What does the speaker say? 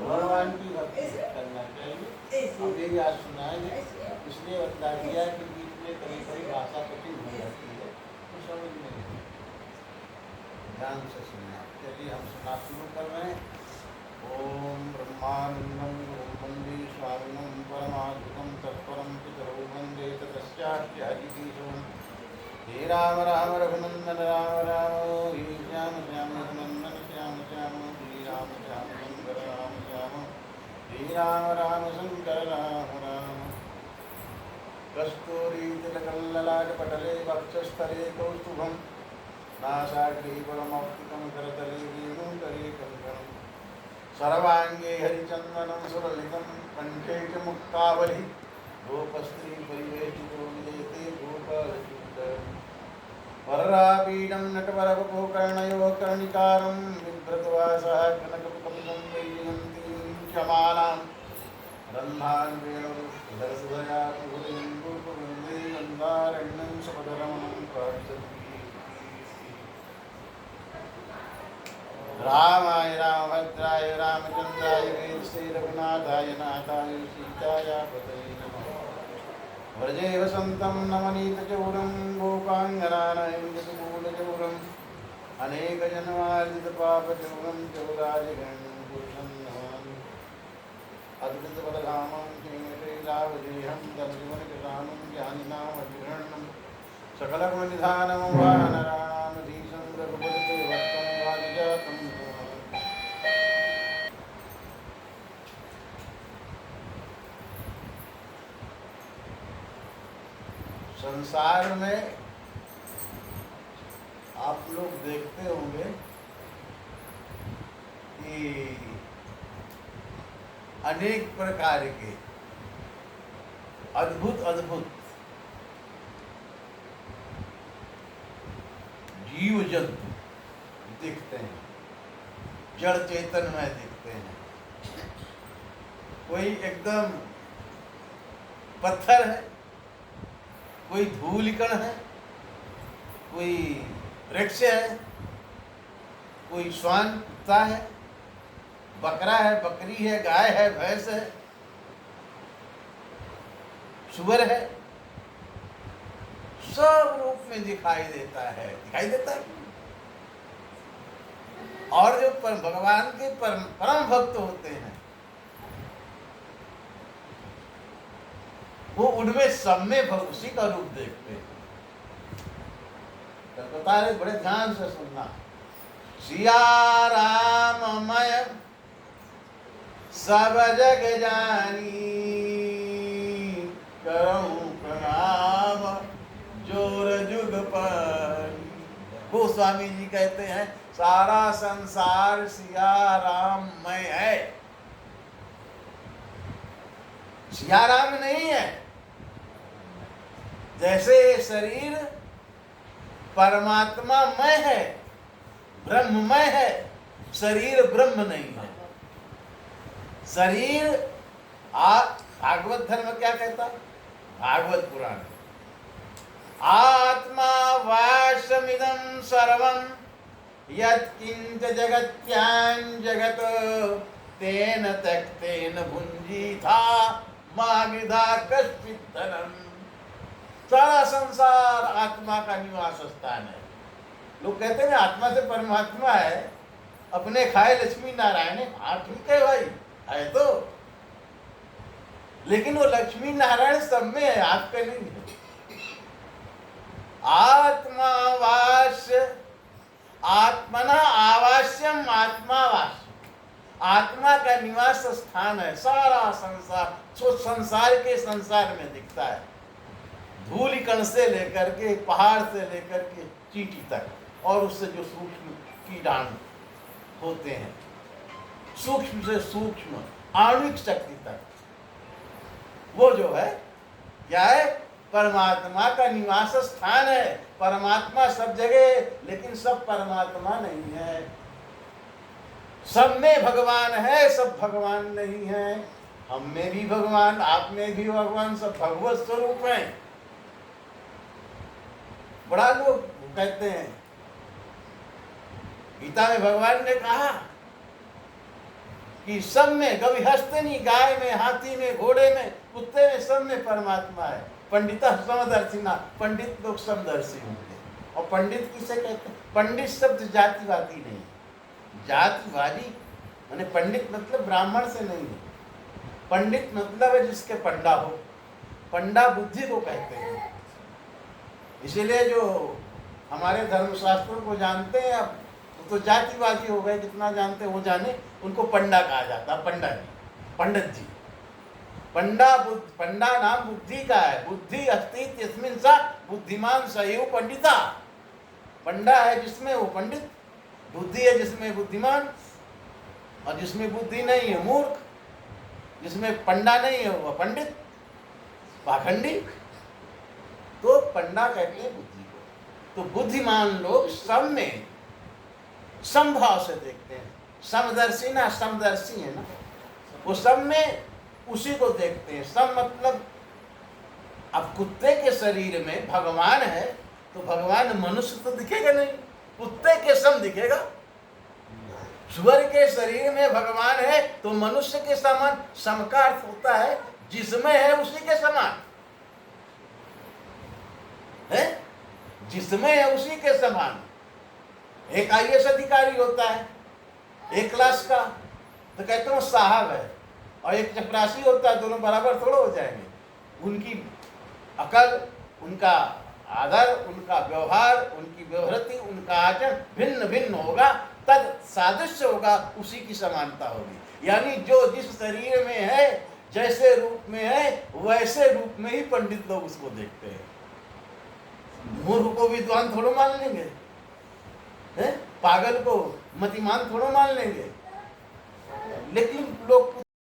भगवान की भक्ति करना चाहिए। अब ये आज सुनाएंगे, इसलिए बता दिया कि बीच में कभी कभी भाषा कठिन हो जाती है तो समझ में नहीं, ध्यान से सुनना। चलिए हम सुना शुरू कर रहे हैं। ओम ब्रह्मानंदं वंदे स्वामिनं परमाद्भुतं तत्परं पितरौ वन्दे ततश्चास्य हरिकेशवम्। हे राम राम रघुनंदन राम राम, हे श्याम श्याम रघुनंदन श्याम श्याम, हे राम श्याम शंकर राम श्याम, हे राम राम शंकर राम राम। कस्तूरीतिलकल्ललाटपटले वक्षस्थले कौस्तुभं, नासाग्रे परमौक्तिकं करतले वेणुकरे कङ्कणं, सर्वाङ्गे हरिचन्दनं सुललितं कण्ठे च मुक्तावली, गोपस्त्री परिवेष्टितो विजयते गोपालचूडम्। वररापीडं नटवरवपो कर्णयो कर्णिकारं, बिभ्रतवासः कनकपुकमितं वैजयन्तीं क्षमालां, रन्ध्रान् वेणुधरसुधया प्रभुदें गोपवृन्दे गन्धारण्यं सपदरमणं प्रार्थयन्ति। रामाय रामभद्राय रामचन्द्राय वेदसे रघुनाथाय नाथाय सीताय पतये नमः। व्रजे वसन्तं नवनीतचौरं गोपाङ्गनानयञ्जतमूलचौरम्, अनेकजन्मार्जितपापचौरं चौराजगणं पुरुषं नमामि। अद्भुतबलधामं श्रीमतीलाभदेहं दर्शनकृतानं ज्ञानिनामभिगणनं, सकलगुणनिधानं वानराणामधीशं रघुपतिं भक्तं वादिजातं नमामि। संसार में आप लोग देखते होंगे कि अनेक प्रकार के अद्भुत अद्भुत जीव जंतु दिखते हैं, जड़ चेतन में दिखते हैं। कोई एकदम पत्थर है, कोई धूलिकण है, कोई वृक्ष है, कोई श्वान कुत्ता है, बकरा है, बकरी है, गाय है, भैंस है, सुअर है, सब रूप में दिखाई देता है। और जो भगवान के परम भक्त होते हैं वो उनमें सब में उसी का रूप देखते हैं। तो बता रहे, बड़े ध्यान से सुनना। सिया राममय सब जग जानी, करऊं प्रणाम जोर जुग पानी। गोस्वामी जी कहते हैं सारा संसार सिया राममय है, सिया राम नहीं है। जैसे शरीर परमात्मामय है, ब्रह्ममय है, शरीर ब्रह्म नहीं है। शरीर भागवत धर्म क्या कहता है? भागवत पुराण, आत्मा वासमिदं सर्वं यत्किंच जगत्यां जगत, तेन त्यक्तेन भुंजीथा मागिधा कश्चित् धनम्। सारा संसार आत्मा का निवास स्थान है। लोग कहते हैं आत्मा से परमात्मा है, अपने खाए लक्ष्मी नारायण है। हाँ ठीक है भाई, है तो, लेकिन वो लक्ष्मी नारायण सब में है, आपके नहीं है। आत्मा वास्य आत्मना आवास्यम आत्मावास्य, आत्मा का निवास स्थान है सारा संसार। सो संसार के संसार में दिखता है, धूलिकण से लेकर के पहाड़ से लेकर के चींटी तक, और उससे जो सूक्ष्म कीटाणु होते हैं, सूक्ष्म से सूक्ष्म आणविक शक्ति तक, वो जो है क्या है? परमात्मा का निवास स्थान है। परमात्मा सब जगह, लेकिन सब परमात्मा नहीं है। सब में भगवान है, सब भगवान नहीं है। हम में भी भगवान, आप में भी भगवान, सब भगवत स्वरूप हैं। बड़ा लोग कहते हैं, गीता में भगवान ने कहा कि सब में गविहस्तनी, गाय में, हाथी में, घोड़े में, कुत्ते में, सब में परमात्मा है। पंडिता समदर्शिना, पंडित लोग समदर्शी होंगे। और पंडित किसे कहते हैं? पंडित शब्द जातिवादी नहीं, जातिवादी माने पंडित मतलब ब्राह्मण से नहीं है। पंडित मतलब है जिसके पंडा हो। पंडा बुद्धि को कहते हैं। इसीलिए जो हमारे धर्मशास्त्रों को जानते हैं अब तो जातिवादी हो गए, जितना जानते वो जाने, उनको पंडा कहा जाता है। पंडा जी, पंडित जी। पंडा नाम बुद्धि का है। बुद्धि अस्ति यस्मिन् सा बुद्धिमान सैव पंडिता। पंडा है जिसमें वो पंडित, बुद्धि है जिसमें बुद्धिमान, और जिसमें बुद्धि नहीं है मूर्ख, जिसमें पंडा नहीं है वह पंडित, पाखंडी। तो पंडा कहते हैं बुद्धि को। तो बुद्धिमान लोग सब में समभाव से देखते हैं। समदर्शी ना, समदर्शी है ना, वो सब में उसी को देखते हैं। सम मतलब अब कुत्ते के शरीर में भगवान है तो भगवान मनुष्य तो दिखेगा नहीं, कुत्ते के सम दिखेगा। सुअर के शरीर में भगवान है तो मनुष्य के समान। सम का अर्थ होता है जिसमें है उसी के समान है, जिसमें है उसी के समान। एक IAS अधिकारी होता है एक क्लास का, तो कहते हैं साहब है, और एक चपरासी होता है, दोनों बराबर थोड़ा हो जाएंगे। उनकी अकल, उनका आदर, उनका व्यवहार, उनकी व्यवहृति, उनका आचरण भिन्न भिन्न होगा, तद सादृश्य होगा, उसी की समानता होगी। यानी जो जिस शरीर में है, जैसे रूप में है, वैसे रूप में ही पंडित लोग उसको देखते हैं। मूर्ख को विद्वान थोड़ा मान लेंगे, पागल को मतिमान थोड़ा मान लेंगे, लेकिन लोग